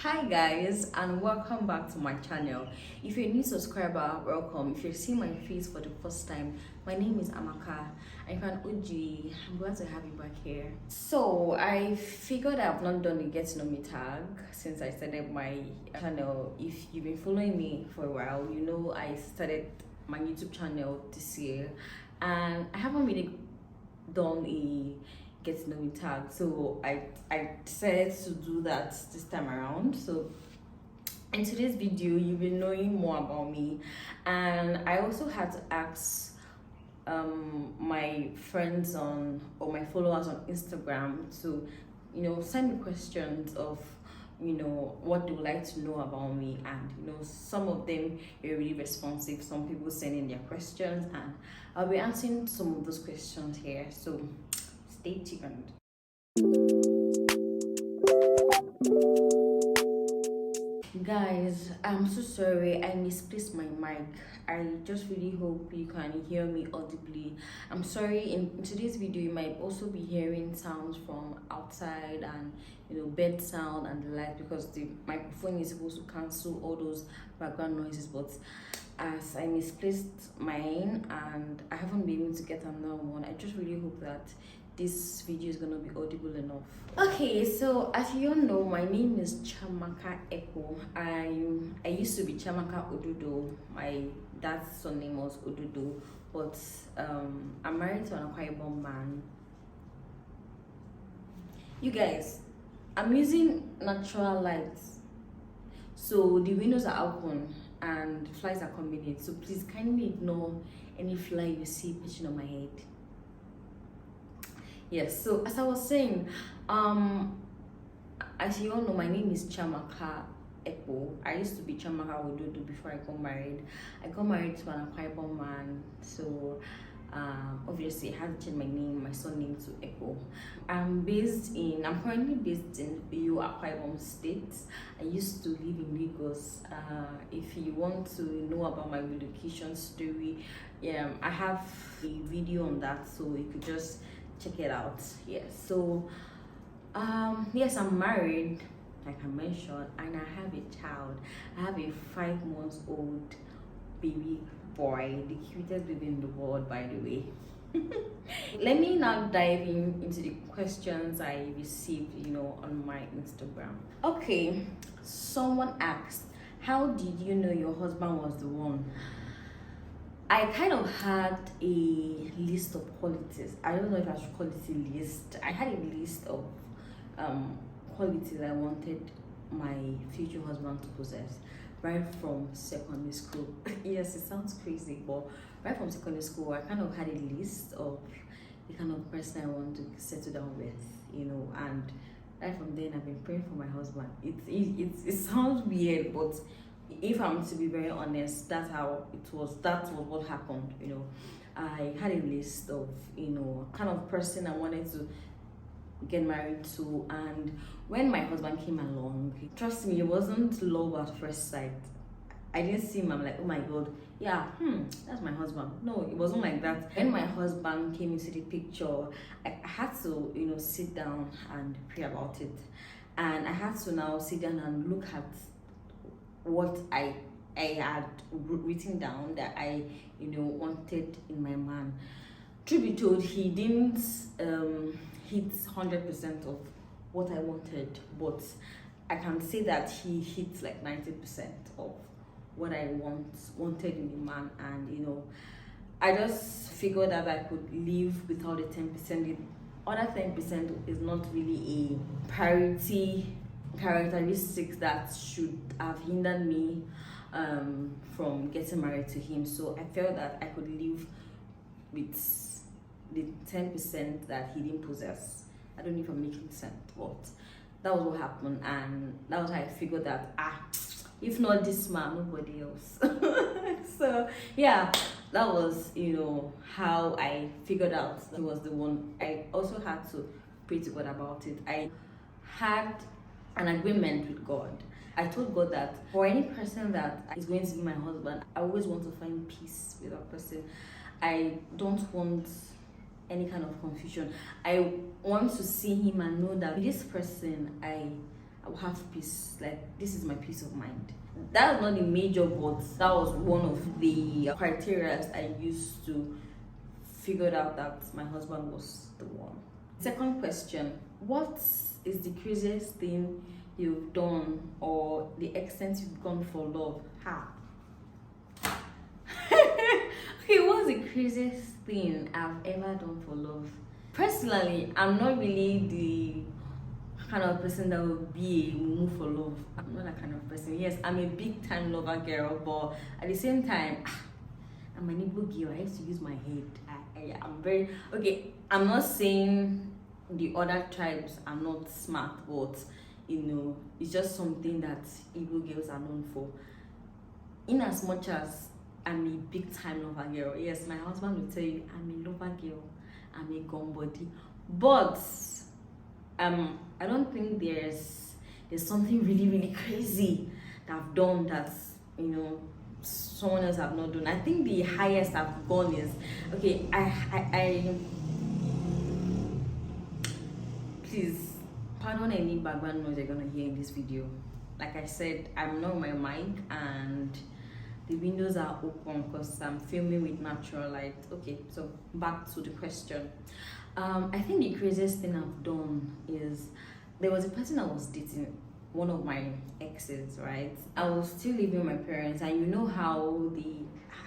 Hi guys, and welcome back to my channel. If you're a new subscriber, welcome. If you're seeing my face for the first time, my name is Amaka. I'm an OG. I'm glad to have you back here. So I figured I've not done a get to know me tag since I started my channel. If you've been following me for a while, you know I started my YouTube channel this year, and I haven't really done a get to know me tag, so I decided to do that this time around. So in today's video you'll be knowing more about me, and I also had to ask my friends on or my followers on Instagram to send me questions of what they would like to know about me, and some of them were really responsive. Some people send in their questions, and I'll be answering some of those questions here, so stay tuned. Guys, I'm so sorry I misplaced my mic. I just really hope you can hear me audibly. I'm sorry, in today's video you might also be hearing sounds from outside and bed sound and the like, because the microphone is supposed to cancel all those background noises, but as I misplaced mine and I haven't been able to get another one, I just really hope that this video is gonna be audible enough. Okay, so as you all know, my name is Chamaka Eko. I used to be Chamaka Odudo. My dad's surname was Odudo, but I'm married to an Akwa man. You guys, I'm using natural lights, so the windows are open and flies are coming in, so please kindly ignore any fly you see pitching on my head. Yes, so as I was saying, as you all know, my name is Chamaka Eko. I used to be Chamaka Ododo before I got married. I got married to an Akwa man, so obviously I had to change my name, my surname to Eko. I'm currently based in Akwa State. I used to live in Lagos. If you want to know about my relocation story, I have a video on that, so you could just check it out. Yes, so yes, I'm married, like I mentioned, and I have a child. I have a 5-month-old baby boy, the cutest baby in the world, by the way. Let me now dive into the questions I received on my Instagram. Okay, someone asked, how did you know your husband was the one? I kind of had a list of qualities. I don't know if I should call it a list. I had a list of qualities I wanted my future husband to possess right from secondary school. Yes, it sounds crazy, but right from secondary school I kind of had a list of the kind of person I want to settle down with, and right from then I've been praying for my husband. It sounds weird, but if I'm to be very honest, that's how it was. That was what happened. I had a list of kind of person I wanted to get married to, and when my husband came along, trust me, it wasn't love at first sight. I didn't see him, I'm like, oh my god, yeah, that's my husband. No, it wasn't like that. When my husband came into the picture, I had to sit down and pray about it, and I had to now sit down and look at what I had written down that I wanted in my man. Truth be told, he didn't hit 100% of what I wanted, but I can say that he hit like 90% of what I wanted in a man. And I just figured that I could live without the 10%. The other 10% is not really a priority characteristics that should have hindered me from getting married to him. So I felt that I could live with the 10% that he didn't possess. I don't know if I'm making sense, but that was what happened, and that was how I figured that if not this man, nobody else. So yeah, that was how I figured out he was the one. I also had to pray to God about it. I had an agreement with God. I told God that for any person that is going to be my husband, I always want to find peace with that person. I don't want any kind of confusion. I want to see him and know that with this person, I I will have peace. Like, this is my peace of mind. That was not the major, but that was one of the criteria I used to figure out that my husband was the one. Second question: what is the craziest thing you've done, or the extent you've gone for love? Okay, what's the craziest thing I've ever done for love? Personally, I'm not really the kind of person that will be a mumu for love. I'm not that kind of person. Yes, I'm a big time lover girl, but at the same time, I'm an Igbo girl. I used to use my head. I'm very okay. I'm not saying the other tribes are not smart, but it's just something that Igbo girls are known for. In as much as I'm a big time lover girl, yes, my husband will tell you I'm a lover girl, I'm a gun body, but I don't think there's something really, really crazy that I've done that someone else have not done. I think the highest I've gone is, okay, I please pardon any background noise you're gonna hear in this video. Like I said, I'm not on my mic and the windows are open because I'm filming with natural light. Okay, so back to the question. I think the craziest thing I've done is, there was a person I was dating, one of my exes, right? I was still living with my parents, and you know how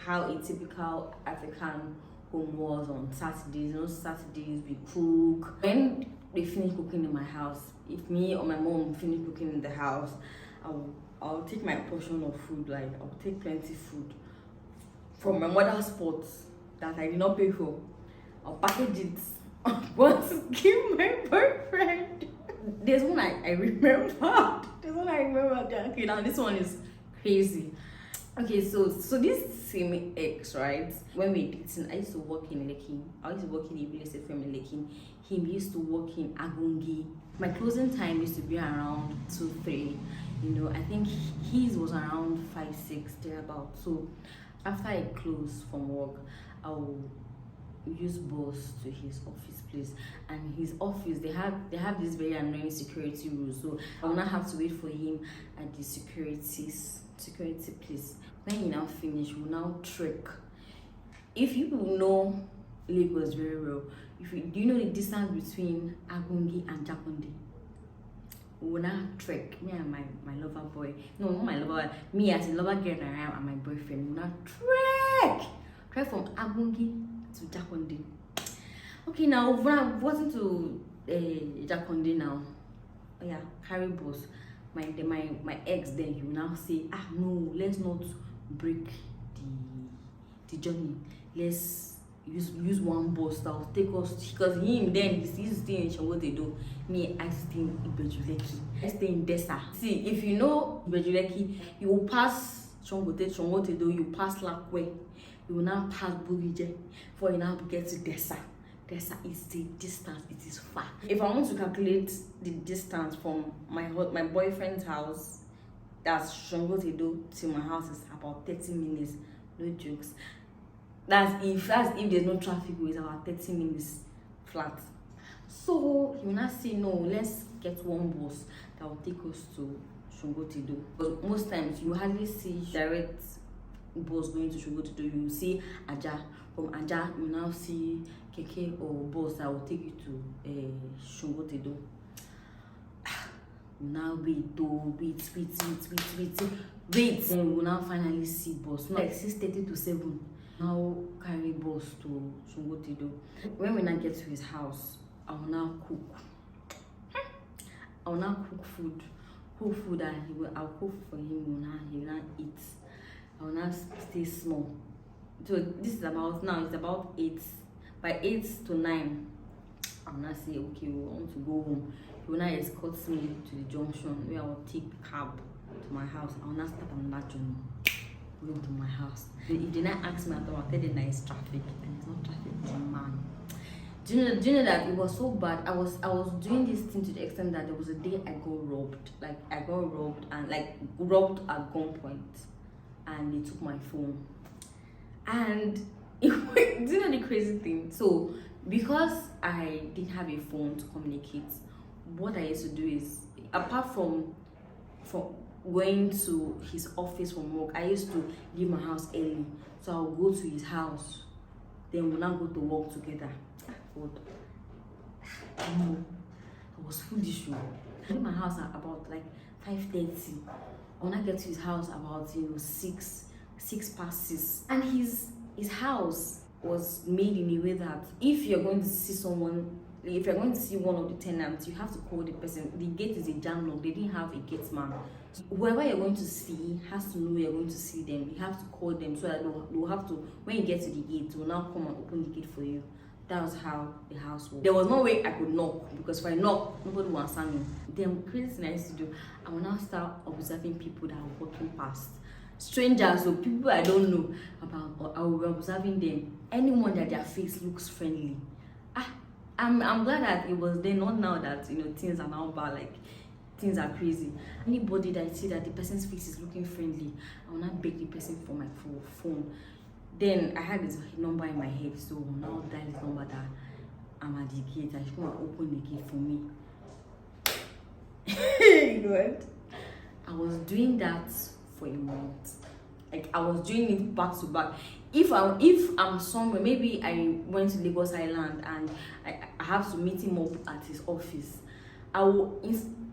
a typical African home was on Saturdays. Saturdays we cook. When they finish cooking in my house, if me or my mom finish cooking in the house, I'll take my portion of food. Like, I'll take plenty food from my mother's pot that I did not pay for. I'll package it. But give my boyfriend. There's one I remember. There's one I remember. Okay, now this one is crazy. Okay, so this same ex, right? When we dating, I used to work in Lekki. I used to work in a real estate firm in Lekki. He used to work in Agungi. My closing time used to be around 2-3. I think his was around 5-6 thereabout. So after I close from work, I'll use bus to his office place, and his office, they have this very annoying security rules, so I will not have to wait for him at the security place. When he now finish, we'll now trek. If you know Lagos very well, do you know the distance between Agungi and Jakonde? We will now trek, me and my lover boy, no, not my lover boy, me as a lover girl and my boyfriend, we will now trek from Agungi to Jakonde. Okay, now when I've gotten to Jakonde now, oh yeah, carry bus. My ex, then he will now say, no, let's not break the journey. Let's use one bus that will take us, because him then he's staying in Shongotedo. Me, I stay in Ibejuleki. I stay in Desa. See, if you know Ibejuleki, you will pass Shongotedo, you pass Lakwe, you will now pass Bugije before you now get to Desa. Desa is the distance, it is far. If I want to calculate the distance from my boyfriend's house, that's Shongotedo, to my house, is about 30 minutes. No jokes. That's if there's no traffic, it's about 30 minutes flat. So he will not say, no, let's get one bus that will take us to Shongotedo. But most times you hardly see direct bus going to Shongotedo. You will see Aja. From Aja, you now see Keke or bus that will take you to Shongotedo. Now wait, then we will now finally see bus. Like 6:30 to 7. Now carry bus to Shongotedo. When we now get to his house, I will now cook. I will now cook food. And I'll cook for him. He will now eat. I will not stay small. So this is about, now it's about 8. By 8 to 9, I will not say, okay, we want to go home. He will not escort me to the junction where I will take cab to my house. I will not start on that journey going to my house. If they not ask me at all, I'll tell them that it's traffic, and it's not traffic, it's a man. Do you know that it was so bad? I was doing this thing to the extent that there was a day I got robbed. Like, I got robbed, and like robbed at gunpoint, and they took my phone. And do you know the crazy thing? So because I didn't have a phone to communicate, what I used to do is, apart from going to his office from work, I used to leave my house early, so I'll go to his house, then we'll now go to work together. God, no, I was foolish. I leave my house at about like 5:30. When I get to his house about 6 past 6, and his house was made in a way that if you're going to see someone, if you're going to see one of the tenants, you have to call the person. The gate is a jam lock. They didn't have a gate man. Whoever you're going to see has to know you're going to see them. You have to call them so that they'll have to, when you get to the gate, they'll now come and open the gate for you. That was how the house was. There was no way I could knock, because if I knock, nobody will answer me. Then crazy thing I used to do, I will now start observing people that are walking past. Strangers or people I don't know about, or I will be observing them. Anyone that their face looks friendly. I'm glad that it was then, not now that things are now bad, like things are crazy. Anybody that I see that the person's face is looking friendly, I will not beg the person for my phone. Then I had this number in my head, so now dial this number that I'm at the gate. I should come and open the gate for me. You know what? I was doing that for a month. Like I was doing it back to back. If I'm somewhere, maybe I went to Lagos Island and I have to meet him up at his office, I will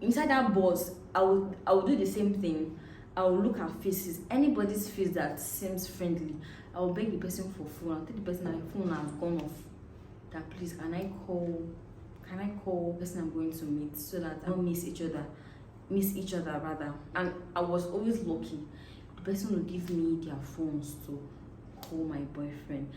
inside that bus, I will do the same thing. I will look at faces. Anybody's face that seems friendly, I will beg the person for phone. I'll tell the person that my phone has gone off. That please, can I call the person I'm going to meet, so that I don't miss each other rather. And I was always lucky. The person will give me their phones to call my boyfriend.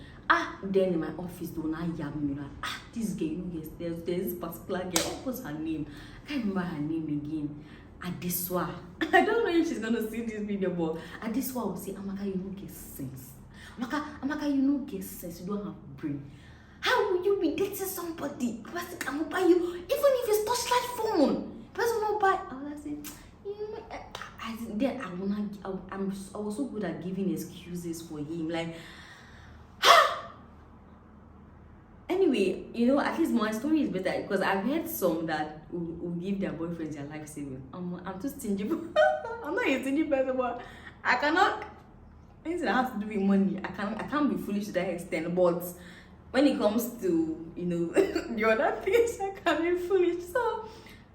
Then in my office they will not yab me like, this girl, there's this particular girl. What's her name? I can't remember her name again. Adeswa. I don't know if she's gonna see this video, but Adeswa will say, Amaka, you don't get sense. Amaka, you don't get sense. You don't have brain. How will you be dating somebody? Person cannot buy you, even if it's touchlight phone. Person will not buy. I was like, I was so good at giving excuses for him. Like, anyway, at least my story is better, because I've heard some that will give their boyfriends their life saving. I'm too stingy. I'm not a stingy person, but I cannot. Anything that has to do with money, I can't be foolish to that extent. But when it comes to the other things, I can be foolish. So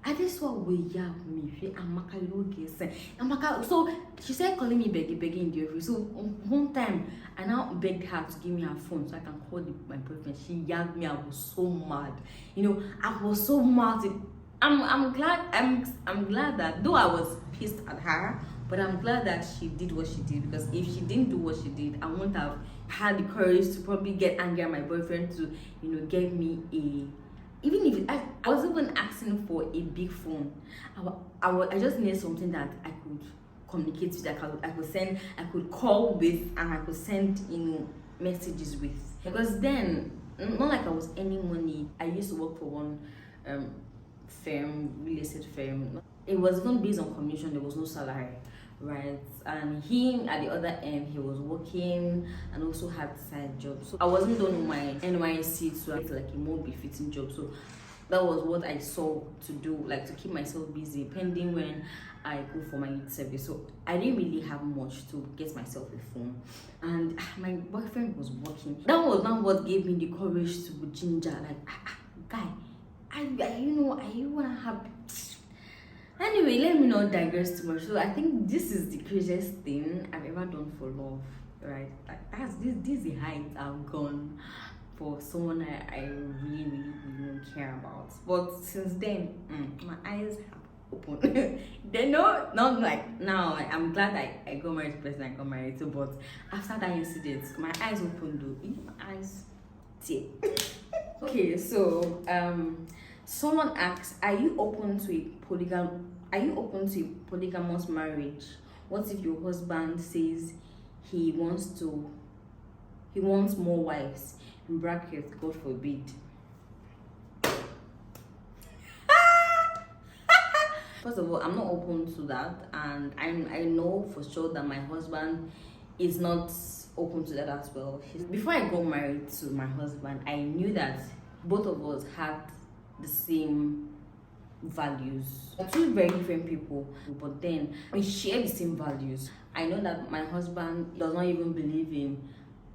I just want to yab me. Amaka, you don't get sense. Amaka, so she started calling me begging in the office. So one time I now begged her to give me her phone so I can call my boyfriend. She yabbed me. I was so mad. I was so mad. I'm glad that, though I was pissed at her, but I'm glad that she did what she did, because if she didn't do what she did, I wouldn't have had the courage to probably get angry at my boyfriend to get me even if I was even asking for a big phone. I just needed something that I could communicate with, I could call with, and I could send messages with. Because then, not like I was earning money. I used to work for one real estate firm. It was even based on commission. There was no salary, right? And him at the other end, he was working and also had side jobs. So I wasn't done with my NYC, so I had like a more befitting job. So that was what I saw to do, like to keep myself busy pending when I go for my youth service. So I didn't really have much to get myself a phone, and my boyfriend was working. That was not what gave me the courage to ginger, like, guy, I wanna have. Anyway, let me not digress too much. So I think this is the craziest thing I've ever done for love, right? Like this is the height I've gone for someone I really, really, really don't care about. But since then, my eyes have opened. They know, not like now. Like, I'm glad I got married to the person I got married to, but after that incident, my eyes opened though. My eyes tear. Okay, so someone asks, are you open to a polygamous marriage? What if your husband says he wants more wives? In brackets, God forbid. First of all, I'm not open to that, and I know for sure that my husband is not open to that as well. Before I got married to my husband, I knew that both of us had the same values. We're two very different people, but then we share the same values. I know that my husband does not even believe in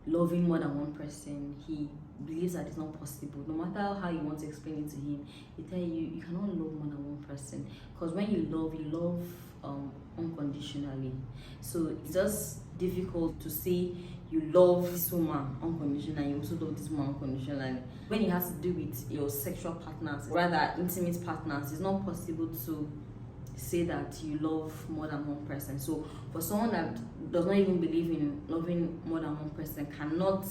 loving more than one person. He believes that it's not possible. No matter how you want to explain it to him, he tell you cannot love more than one person. Because when you love unconditionally. So it's just difficult to say you love this woman unconditionally, you also love this woman unconditionally. When it has to do with your sexual partners, rather intimate partners, it's not possible to say that you love more than one person. So for someone that does not even believe in loving more than one person, cannot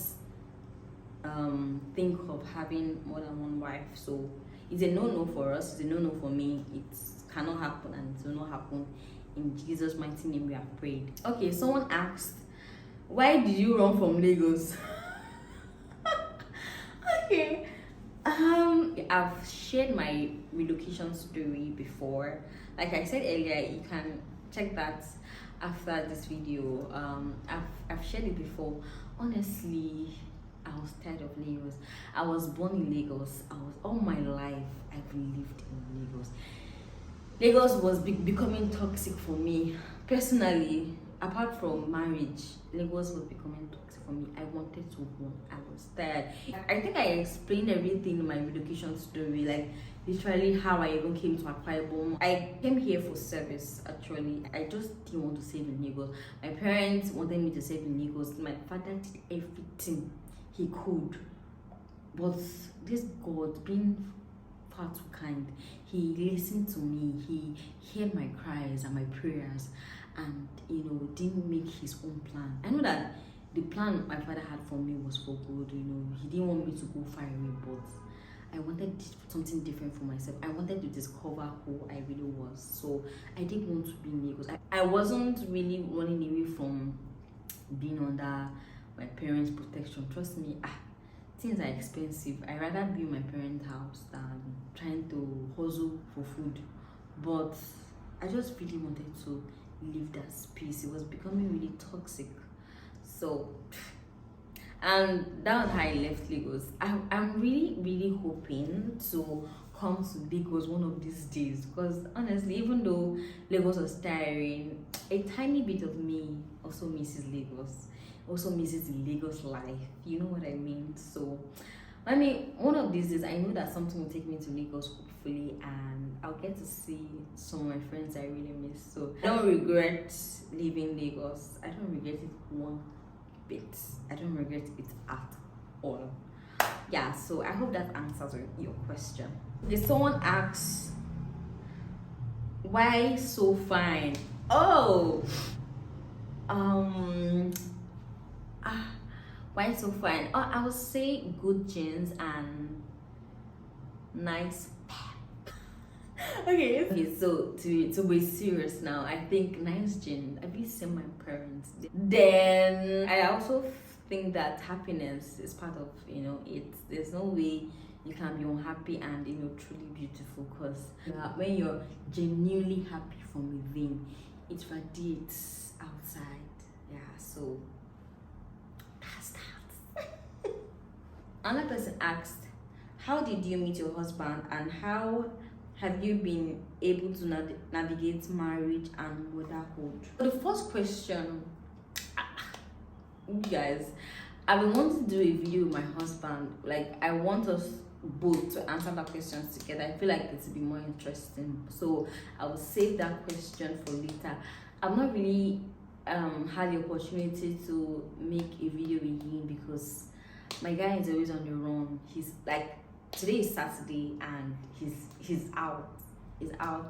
think of having more than one wife. So it's a no-no for us, it's a no-no for me. It cannot happen, and it will not happen. In Jesus' mighty name we have prayed. Okay, someone asked, why did you run from Lagos? Okay, I've shared my relocation story before. Like I said earlier, you can check that after this video. I've shared it before. Honestly, I was tired of Lagos. I was born in Lagos. All my life I've lived in Lagos. Lagos was becoming toxic for me personally. Apart from marriage, Lagos was becoming toxic for me. I wanted to run. I was tired. I think I explained everything in my relocation story, like literally how I even came to Akwa Ibom. I came here for service actually. I just didn't want to save in Lagos. My parents wanted me to save in Lagos. My father did everything he could, but this God, being far too kind, he listened to me. He heard my cries and my prayers, and didn't make his own plan. I know that the plan my father had for me was for good. He didn't want me to go far away, but I wanted something different for myself. I wanted to discover who I really was. So I didn't want to be in Lagos. I wasn't really running away from being under my parents' protection. Trust me, things are expensive. I'd rather be in my parents' house than trying to hustle for food. But I just really wanted to leave that space. It was becoming really toxic. So, and that was how I left Lagos. I'm really hoping to come to Lagos one of these days, because honestly, even though Lagos was tiring, a tiny bit of me also misses Lagos, also misses the Lagos life. You know what I mean? So one of these days, I know that something will take me to Lagos, hopefully, and I'll get to see some of my friends I really miss. So I don't regret leaving Lagos. I don't regret it one bit. I don't regret it at all. Yeah, so I hope that answers your question. If someone asks, why so fine? Oh, why so fine? Oh, I would say good genes and nice pep. Okay, so to be serious now, I think nice genes, I really seen my parents. Then I also think that happiness is part of it. There's no way you can be unhappy and truly beautiful, because when you're genuinely happy from within, it radiates outside. Yeah, so that's that. Another person asked, how did you meet your husband, and how have you been able to navigate marriage and motherhood? For the first question, you guys, I've been wanting to do a video with my husband. Like, I want us both to answer that question together. I feel like it would be more interesting, so I will save that question for later. I've not really had the opportunity to make a video with him, because my guy is always on the run. He's like, today is Saturday and he's out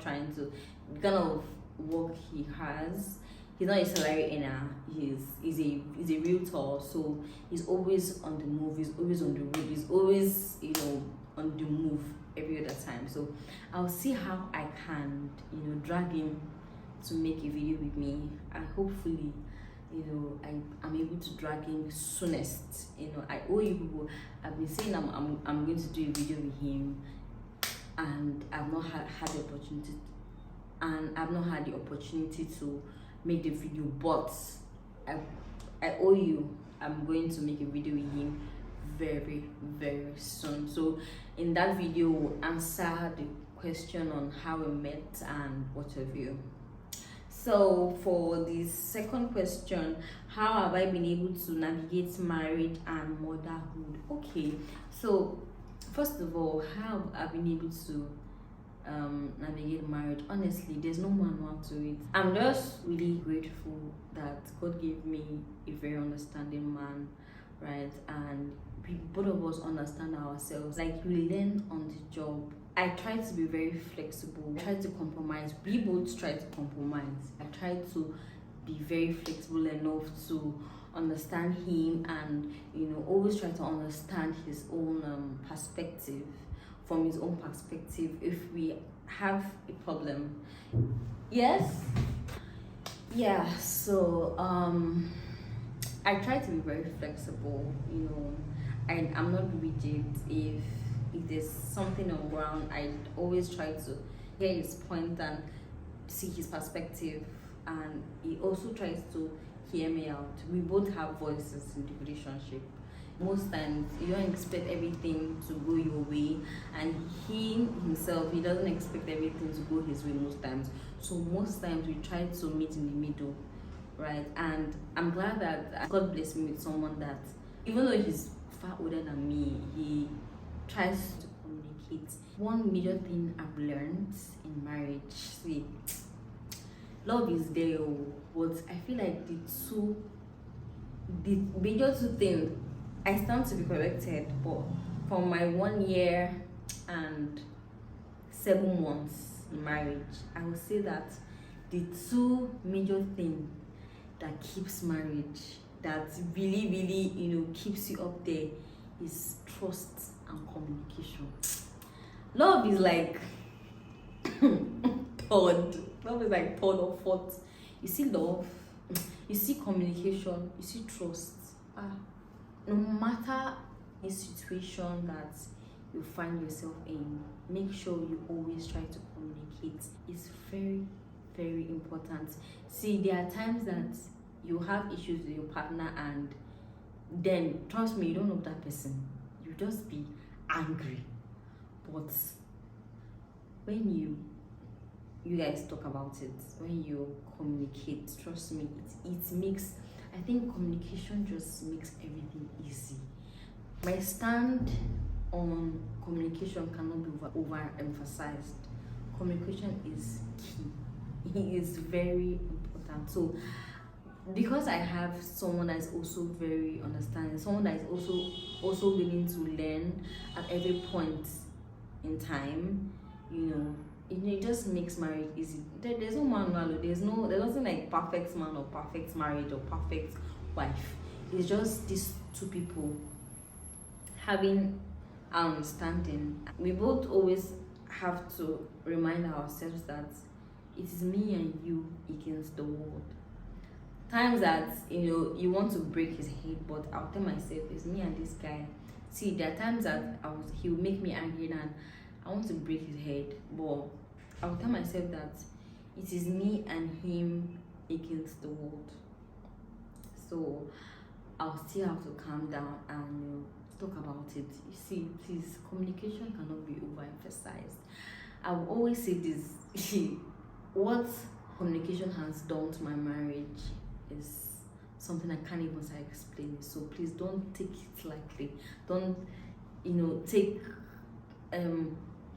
trying to, the kind of work he has, he's not a salary earner. He's a realtor, so he's always on the move. He's always on the road. He's always on the move every other time. So I'll see how I can drag him to make a video with me, and hopefully I'm able to drag him soonest. I owe you people. I've been saying I'm going to do a video with him, and I've not had the opportunity, to make the video, but I owe you. I'm going to make a video with him very, very soon. So in that video, we'll answer the question on how we met and what have you. So for the second question, how have I been able to navigate marriage and motherhood? Okay, so first of all, how I've been able to navigate marriage. Honestly, there's no manual to it. I'm just really grateful that God gave me a very understanding man, right? And both of us understand ourselves. Like, we learn on the job. I try to be very flexible. I try to compromise. We both try to compromise. I try to be very flexible enough to understand him, and always try to understand his own perspective, from his own perspective, if we have a problem. Yes. Yeah. So I try to be very flexible, and I'm not rigid. If there's something on ground, I always try to hear his point and see his perspective, and he also tries to hear me out. We both have voices in the relationship. Most times you don't expect everything to go your way, and he himself, he doesn't expect everything to go his way most times. So most times we try to meet in the middle, right? And I'm glad that God blessed me with someone that, even though he's far older than me, he tries to communicate. One major thing I've learned in marriage, see, love is there, but I feel like the major two things, I stand to be corrected, but from my 1 year and 7 months in marriage, I would say that the two major things that keeps marriage, that really, really, keeps you up there, is trust and communication. Love is like third. Love is like third or fourth. You see love, you see communication, you see trust. No matter the situation that you find yourself in, make sure you always try to communicate. It's very, very important. See, there are times that you have issues with your partner, and then, trust me, you don't know that person. You just be angry. But when you guys talk about it, when you communicate, trust me, it makes, I think communication just makes everything easy. My stand on communication cannot be overemphasized. Communication is key. It is very important. So because I have someone that is also very understanding, someone that is also willing to learn at every point in time, it just makes marriage easy. There's no manual. There's nothing like perfect man or perfect marriage or perfect wife. It's just these two people having understanding. We both always have to remind ourselves that it is me and you against the world. Times that you want to break his head, but I'll tell myself it's me and this guy. See, there are times that he will make me angry and I want to break his head, but I will tell myself that it is me and him against the world. So I'll still have to calm down and talk about it. You see, please, communication cannot be overemphasized. I will always say this: what communication has done to my marriage is something I can't even explain. So please don't take it lightly. Don't take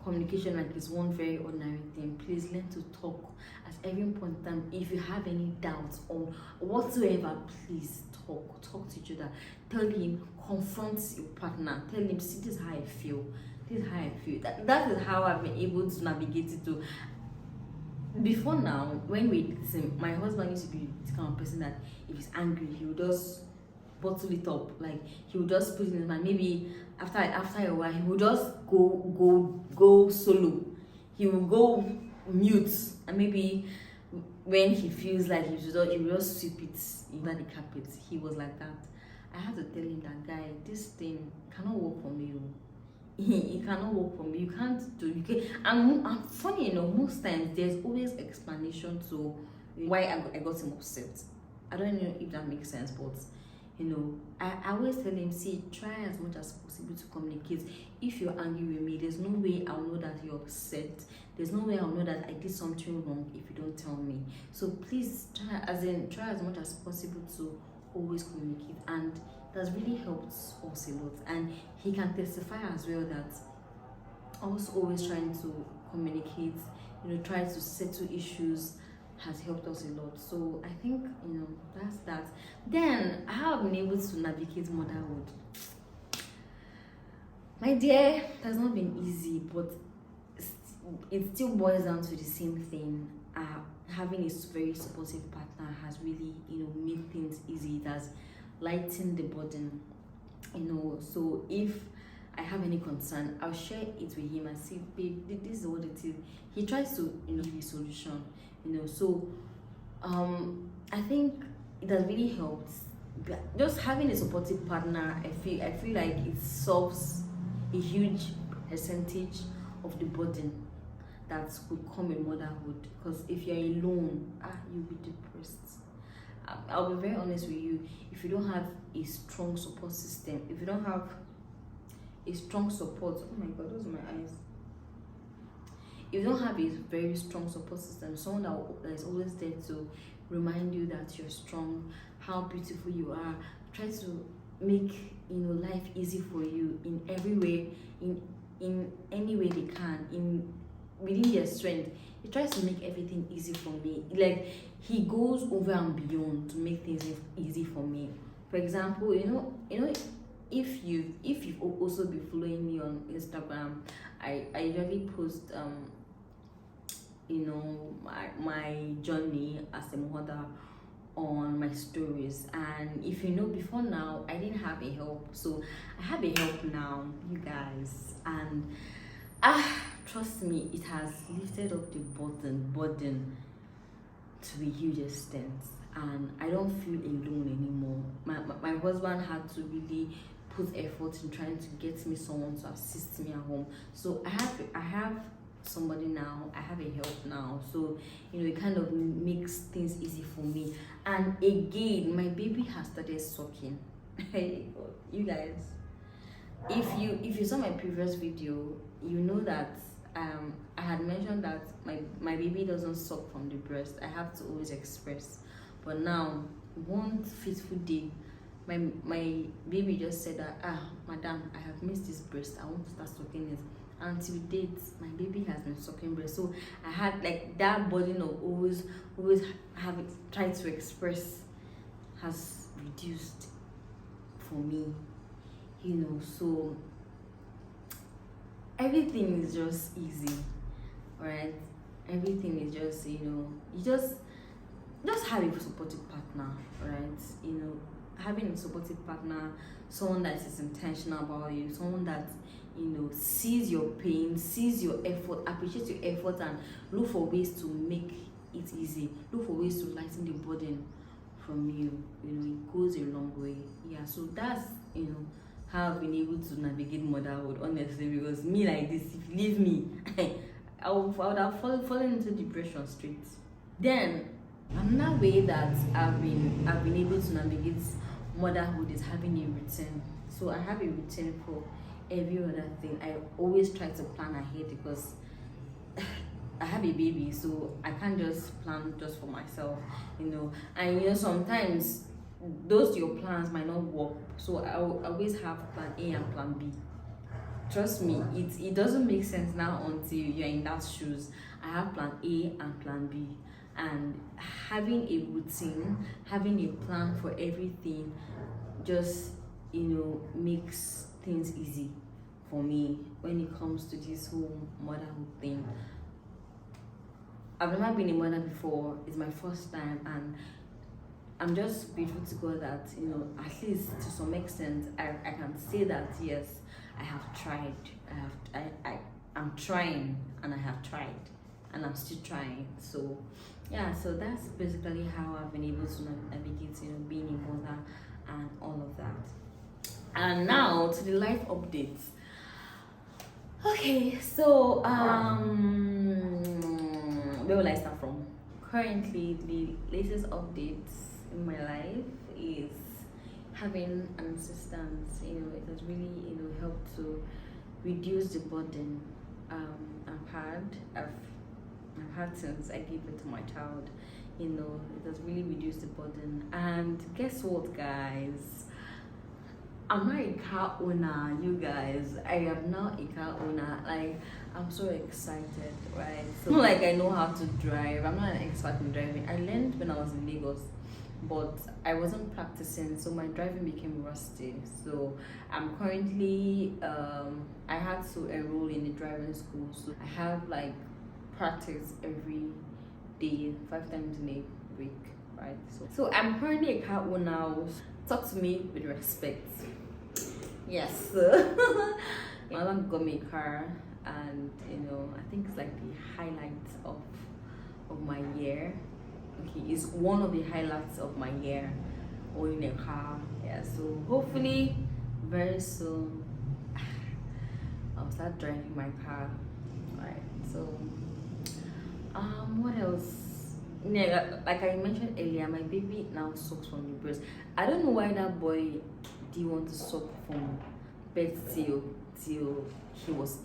communication like it's one very ordinary thing. Please learn to talk at every point in time. If you have any doubts or whatsoever, please talk to each other. Tell him, confront your partner, tell him, see, this is how I feel, that is how I've been able to navigate it too. Before now, when we listen, my husband used to be the kind of person that if he's angry, he will just bottle it up. Like, he will just put it in his mind. Maybe after a while, he will just go solo. He will go mute, and maybe when he feels like he will just sweep it under the carpet. He was like that. I had to tell him that, guy, this thing cannot work for me. It cannot work for me. You can't do it. And funny most times there's always explanation to why I got him upset. I don't know if that makes sense, but I always tell him, see, try as much as possible to communicate. If you're angry with me, there's no way I'll know that you're upset. There's no way I'll know that I did something wrong if you don't tell me. So please try as much as possible to always communicate. And that's really helped us a lot. And he can testify as well that us always trying to communicate, try to settle issues has helped us a lot. So I think that's that. Then I have been able to navigate motherhood. My dear, it has not been easy, but it still boils down to the same thing. Having a very supportive partner has really made things easy. It has lightened the burden. So if I have any concern, I'll share it with him and say, babe, this is what it is. He tries to give a solution. So I think it has really helped. Just having a supportive partner, I feel like it solves a huge percentage of the burden that could come in motherhood. Because if you're alone, you'll be depressed. I'll be very honest with you. If you don't have a strong support system, if you don't have a strong support, oh my god, those are my eyes. If you don't have a very strong support system, someone that is always there to remind you that you're strong, how beautiful you are, try to make life easy for you in every way, in any way they can, within their strength. He tries to make everything easy for me. Like, he goes over and beyond to make things easy for me. For example, if you've also been following me on Instagram, I usually post my journey as a mother on my stories. And if before now I didn't have a help, so I have a help now, you guys. And trust me, it has lifted up the burden to a huge extent, and I don't feel alone anymore. My husband had to really put effort in trying to get me someone to assist me at home. So I have somebody now, I have a help now. So it kind of makes things easy for me. And again, my baby has started sucking. Hey, you guys, if you saw my previous video, you know that I had mentioned that my baby doesn't suck from the breast. I have to always express. But now, one fateful day, my baby just said that, madam, I have missed this breast, I want to start sucking it. And till date, my baby has been sucking breast. So I had like that burden of always having tried to express has reduced for me, so everything is just easy, right? Everything is just, you just have a supportive partner, right? Having a supportive partner, someone that is intentional about you, someone that sees your pain, sees your effort, appreciates your effort, and look for ways to make it easy, look for ways to lighten the burden from you. It goes a long way. Yeah, so that's how I've been able to navigate motherhood, honestly. Because me, like this, if you leave me, I would have fallen into depression straight. Then another way that I've been able to navigate motherhood is having a routine. So I have a routine for every other thing. I always try to plan ahead because I have a baby, so I can't just plan just for myself, and sometimes those your plans might not work. So I always have plan A and plan B. Trust me, it doesn't make sense now until you're in that shoes. I have plan A and plan B, and having a routine, having a plan for everything just makes things easy for me when it comes to this whole motherhood thing. I've never been a mother before. It's my first time, and I'm just grateful to God that at least to some extent I can say that yes, I have tried. I'm trying, and I have tried, and I'm still trying. So yeah, so that's basically how I've been able to navigate being a mother and all of that. And now to the life updates. Okay, so where will I start from? Currently, the latest updates in my life is having an assistant, it has really, helped to reduce the burden I've had since I gave birth to my child. It has really reduced the burden. And guess what, guys? I'm not a car owner, you guys. I am now a car owner. Like, I'm so excited, right? So, not like I know how to drive. I'm not an expert in driving. I learned when I was in Lagos, but I wasn't practicing, so my driving became rusty. So I'm currently I had to enroll in the driving school, so I have like practice every day, 5 times in a week, right? So I'm currently a car owner. Talk to me with respect. Yes. My mom got me a car, and I think it's like the highlight of my year. Okay, it's one of the highlights of my year, owning a car. Yeah, so hopefully very soon I'll start driving my car. Right. So what else? Yeah, like I mentioned earlier, my baby now sucks from the breast. I don't know why that boy didn't want to suck from birth till he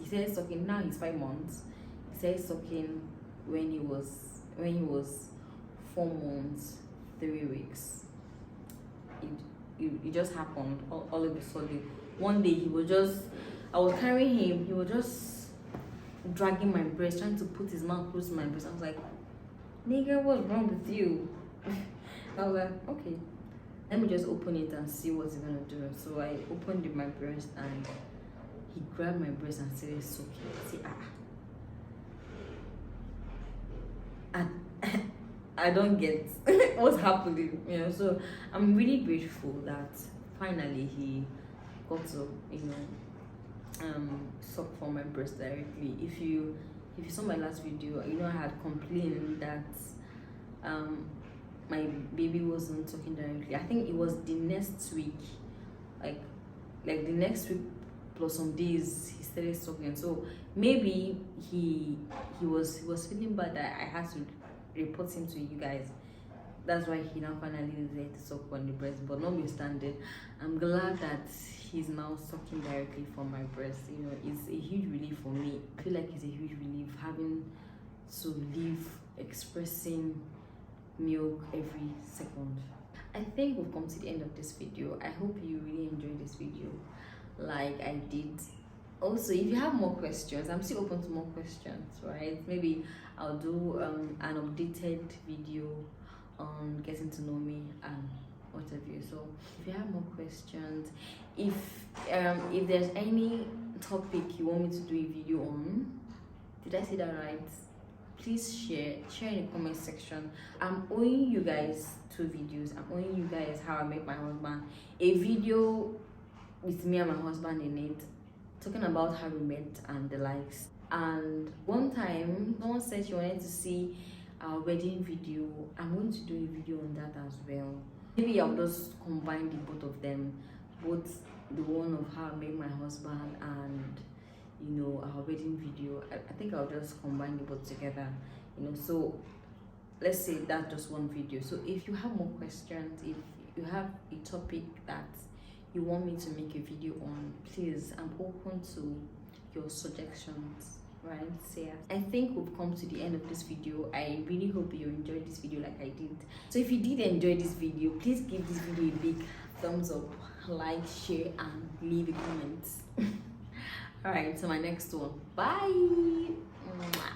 started sucking. Now he's 5 months. He started sucking when he was 4 months, 3 weeks. It just happened all of a sudden. One day I was carrying him, he was just dragging my breast, trying to put his mouth close to my breast. I was like, nigga, what's wrong with you? I was like, okay, let me just open it and see what he's gonna do. So I opened my breast, and he grabbed my breast and said, it's okay. See, I don't get what's happening, So I'm really grateful that finally he got to, suck from my breast directly. If you saw my last video, I had complained that my baby wasn't sucking directly. I think it was the next week, like the next week plus some days he started sucking. So maybe he was feeling bad that I had to report him to you guys. That's why he now finally decided to suck on the breast. But notwithstanding, I'm glad that he's now sucking directly from my breast. It's a huge relief for me. I feel like it's a huge relief having to live expressing milk every second. I think we've come to the end of this video. I hope you really enjoyed this video like I did. Also, if you have more questions, I'm still open to more questions, right? Maybe I'll do an updated video on getting to know me and what have you. So if you have more questions, if there's any topic you want me to do a video on, did I say that right? Please share in the comment section. I'm owing you guys 2 videos. I'm owing you guys how I met my husband, a video with me and my husband in it, talking about how we met and the likes. And one time someone said she wanted to see our wedding video. I'm going to do a video on that as well. Maybe I'll just combine the both of them, both the one of how I met my husband and our wedding video. I think I'll just combine the both together, so let's say that's just one video. So if you have more questions, if you have a topic that you want me to make a video on, please, I'm open to your suggestions, right? So yeah, I think we've come to the end of this video. I really hope you enjoyed this video like I did. So if you did enjoy this video, please give this video a big thumbs up, like, share, and leave a comment. All right, so my next one. Bye. Mwah.